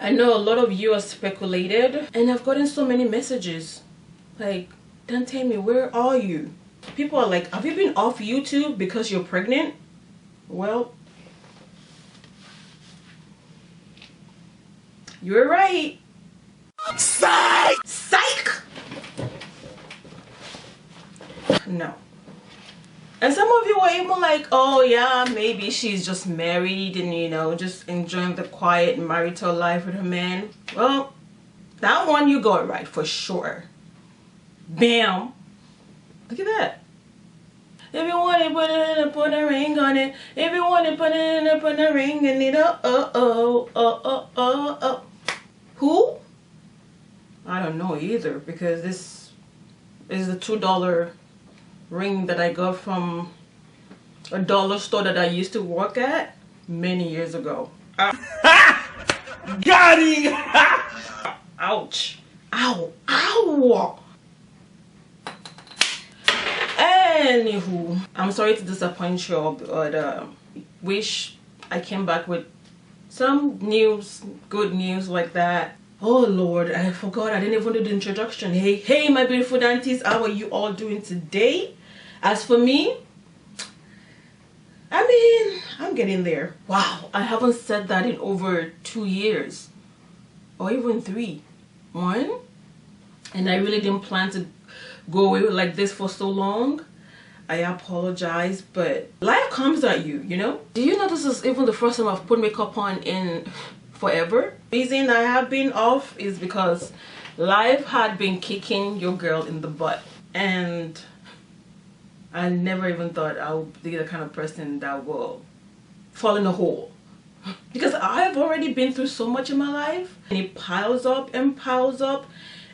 I know a lot of you are speculated, and I've gotten so many messages like, DanTemmy, where are you? People are like, have you been off YouTube because you're pregnant? Well, you're right. Psych! Psych! No. And some of you were even like, oh yeah, maybe she's just married and, you know, just enjoying the quiet marital life with her man. Well, that one you got right for sure. Bam! Look at that. If you want it, put a ring on it. If you want it, put a ring in it. Oh. Who? I don't know either, because this is the $2 ring that I got from a dollar store that I used to work at many years ago. Got him! Ouch. Ow. Ow. Anywho, I'm sorry to disappoint you, but wish I came back with some news, good news like that. Oh Lord, I forgot, I didn't even do the introduction. Hey my beautiful aunties, how are you all doing today? As for me, I mean, I'm getting there. Wow, I haven't said that in over 2 years, or even 3. And I really didn't plan to go away like this for so long. I apologize, but life comes at you, you know? Do you know this is even the first time I've put makeup on in forever? The reason I have been off is because life had been kicking your girl in the butt, and I never even thought I would be the kind of person that will fall in a hole, because I've already been through so much in my life, and it piles up and piles up,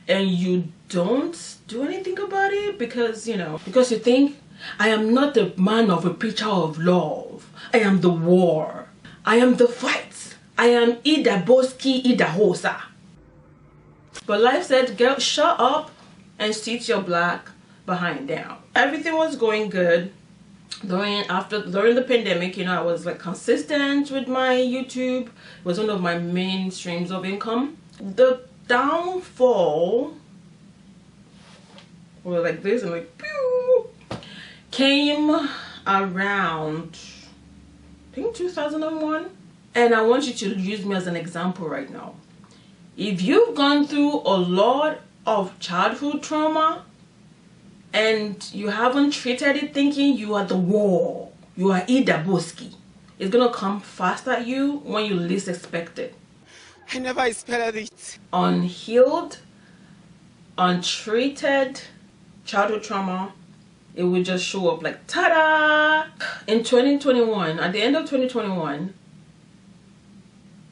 and you don't do anything about it because, you know, because you think, I am not the man of a picture of love. I am the war. I am the fight. I am Ida Boski, Ida Hosa. But life said, girl, shut up and sit your black behind down. Everything was going good during the pandemic. You know, I was like consistent with my YouTube. It was one of my main streams of income. The downfall was like this, and like pew, came around, I think 2001. And I want you to use me as an example right now. If you've gone through a lot of childhood trauma and you haven't treated it thinking you are the war, you are Ida Boski, it's gonna come fast at you when you least expect it. I never expected it. Unhealed, untreated childhood trauma, it will just show up like ta-da! In 2021, at the end of 2021,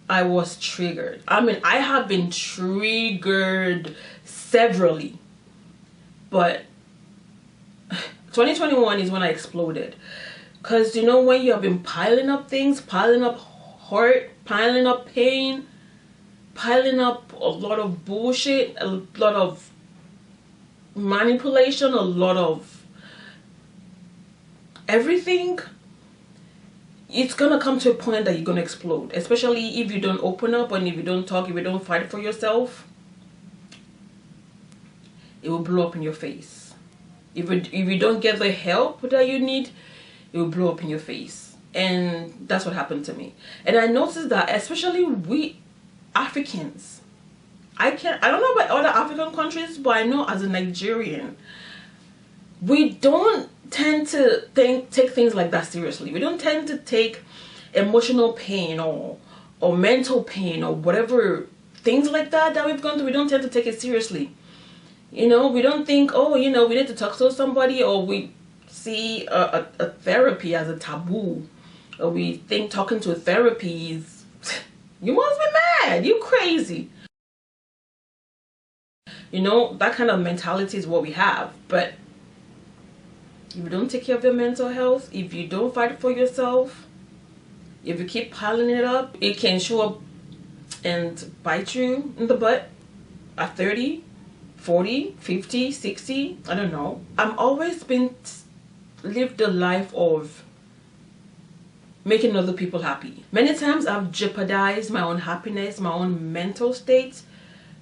I was triggered. I mean, I have been triggered severally, but 2021 is when I exploded. Because, you know, when you have been piling up things, piling up hurt, piling up pain, piling up a lot of bullshit, a lot of manipulation, a lot of everything, it's gonna come to a point that you're gonna explode, especially if you don't open up, and if you don't talk, if you don't fight for yourself. It will blow up in your face. If you don't get the help that you need, it will blow up in your face. And that's what happened to me. And I noticed that especially we Africans, I don't know about other African countries, but I know as a Nigerian, we don't tend to take things like that seriously. We don't tend to take emotional pain or mental pain or whatever, things like that we've gone through. We don't tend to take it seriously. You know, we don't think, oh, you know, we need to talk to somebody, or we see a therapy as a taboo, or we think talking to a therapy is, you must be mad, you crazy. You know, that kind of mentality is what we have. But if you don't take care of your mental health, if you don't fight for yourself, if you keep piling it up, it can show up and bite you in the butt at 30, 40, 50, 60, I don't know. I'm always been lived a life of making other people happy. Many times I've jeopardized my own happiness, my own mental state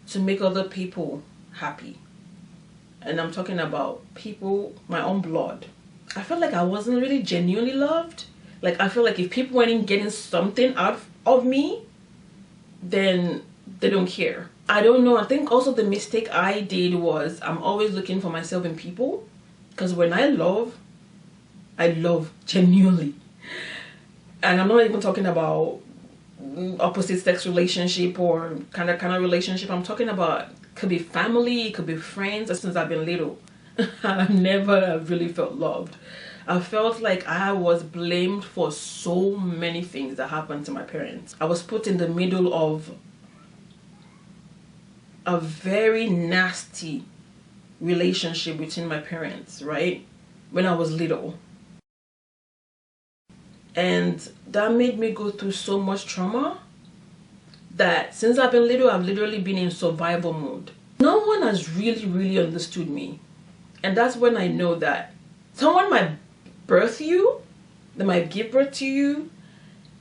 to make other people happy. And I'm talking about people, my own blood. I felt like I wasn't really genuinely loved. Like, I feel like if people weren't getting something out of me, then they don't care. I don't know. I think also the mistake I did was I'm always looking for myself in people. Because when I love genuinely. And I'm not even talking about opposite sex relationship or kind of relationship. I'm talking about, could be family, it could be friends. Since I've been little, I've never really felt loved. I felt like I was blamed for so many things that happened to my parents. I was put in the middle of a very nasty relationship between my parents, right? When I was little. And that made me go through so much trauma that since I've been little, I've literally been in survival mode. No one has really understood me. And that's when I know that someone might birth you, they might give birth to you,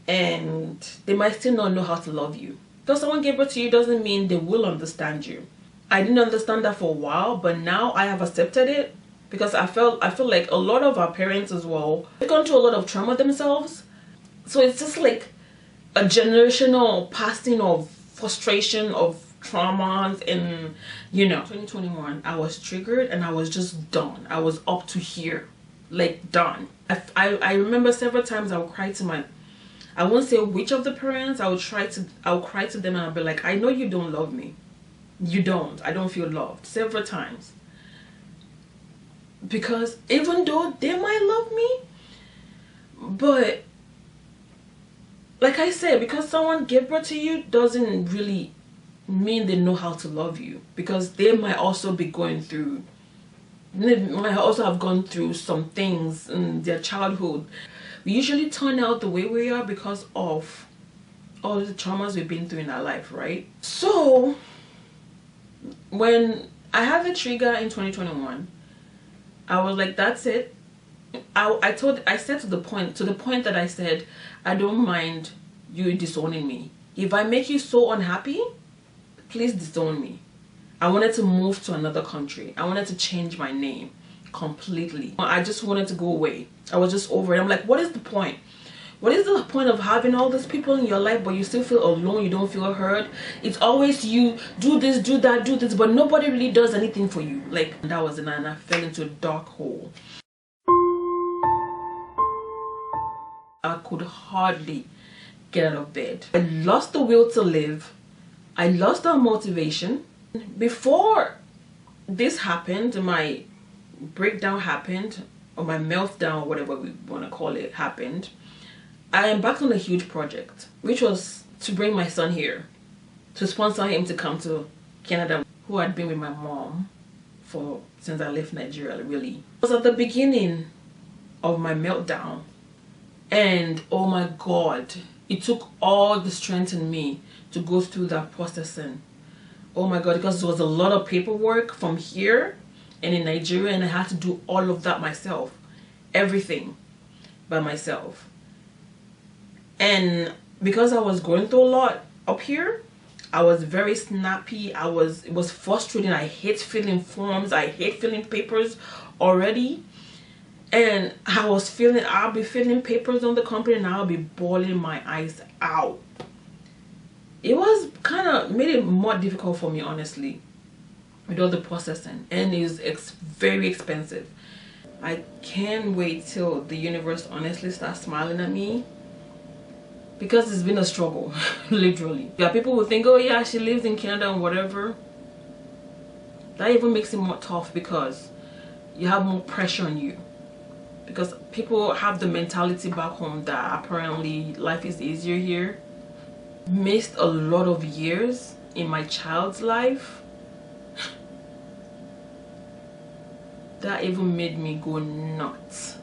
and they might still not know how to love you. Because someone gave birth to you doesn't mean they will understand you. I didn't understand that for a while, but now I have accepted it. Because I feel like a lot of our parents as well, they've gone through a lot of trauma themselves. So it's just like a generational passing of frustration, of traumas. And you know, 2021, I was triggered and I was just done. I was up to here, like done. I remember several times I would cry to I won't say which of the parents. I would cry to them and I'll be like, I know you don't love me. You don't. I don't feel loved. Several times. Because even though they might love me, but like I said, because someone gave birth to you doesn't really mean they know how to love you. Because they might also be going through, they might also have gone through some things in their childhood. We usually turn out the way we are because of all the traumas we've been through in our life, right? So when I had the trigger in 2021, I was like, that's it. I said to the point that I said, I don't mind you disowning me. If I make you so unhappy, please disown me. I wanted to move to another country. I wanted to change my name completely. I just wanted to go away. I was just over it. I'm like, what is the point? What is the point of having all these people in your life but you still feel alone, you don't feel heard? It's always you, do this, do that, do this, but nobody really does anything for you. Like, that was it, and I fell into a dark hole. I could hardly get out of bed. I lost the will to live. I lost our motivation. Before this happened, my breakdown happened, or my meltdown, whatever we want to call it, happened. I embarked on a huge project, which was to bring my son here, to sponsor him to come to Canada, who had been with my mom since I left Nigeria, really. It was at the beginning of my meltdown, and oh my God, it took all the strength in me to go through that processing. Oh my God, because there was a lot of paperwork from here and in Nigeria, and I had to do all of that myself, everything by myself. And because I was going through a lot up here, I was very snappy. It was frustrating. I hate filling forms. I hate filling papers already. And I'll be filling papers on the company and I'll be bawling my eyes out. It was kind of made it more difficult for me, honestly, with all the processing. And it's very expensive. I can't wait till the universe honestly starts smiling at me. Because it's been a struggle, literally. Yeah, people will think, oh yeah, she lives in Canada and whatever. That even makes it more tough because you have more pressure on you. Because people have the mentality back home that apparently life is easier here. Missed a lot of years in my child's life. That even made me go nuts.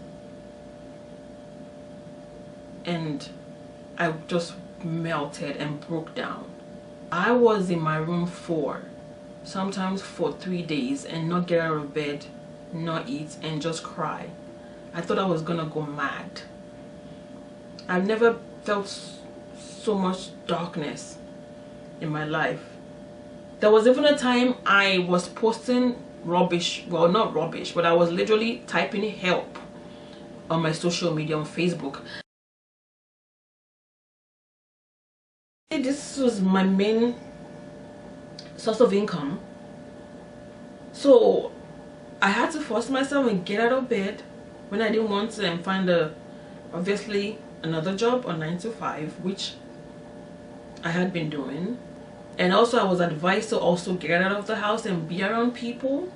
And I just melted and broke down. I was in my room sometimes for 3 days and not get out of bed, not eat, and just cry. I thought I was gonna go mad. I've never felt so much darkness in my life. There was even a time I was posting rubbish, well, not rubbish, but I was literally typing help on my social media, on Facebook. This was my main source of income, so I had to force myself and get out of bed when I didn't want to and find obviously another job on 9 to 5, which I had been doing. And also I was advised to also get out of the house and be around people,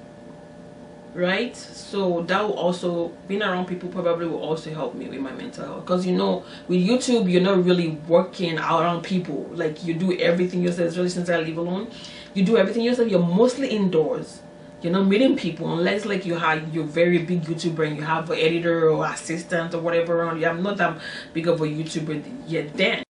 right? So that will also, being around people probably will also help me with my mental health, because you know, with YouTube you're not really working around people. Like, you do everything yourself, especially since I live alone. You do everything yourself. You're mostly indoors. You're not meeting people unless like you have your very big YouTuber and you have an editor or assistant or whatever around you. I'm not that big of a YouTuber yet then.